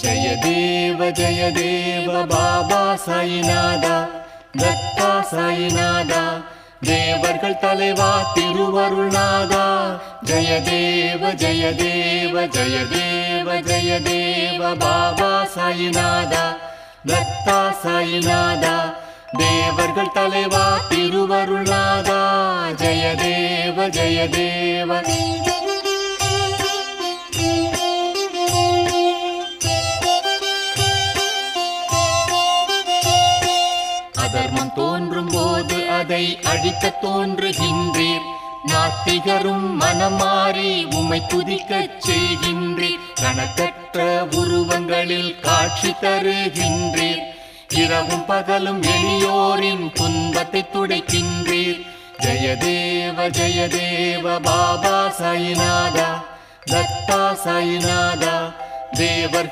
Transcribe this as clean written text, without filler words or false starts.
ஜய தேவ பாபா சாயிநாதா, தத்தா சாயிநாதா, தேவர்கள் தலைவா திருவருள்நாதா. ஜய தேவ பாபா சாயிநாதா, தத்தா சாயிநாதா, தேவர்கள் தலைவா திருவருள்நாதா. ஜய தேவ அதர்மம் தோன்றும் போது அதை அழிக்க தோன்றுகின்றீர். நாத்திகரும் மனமாறி உம்மை துதிக்கச் செய்கின்றீர். கணக்கற்ற உருவங்களில் காட்சி தருகின்றீர். இரவும் பகலும் எளியோரின் துன்பத்தை துடைக்கின்றீர். ஜய தேவ பாபா சாயிநாதா, தத்தா சாயிநாதா, தேவர்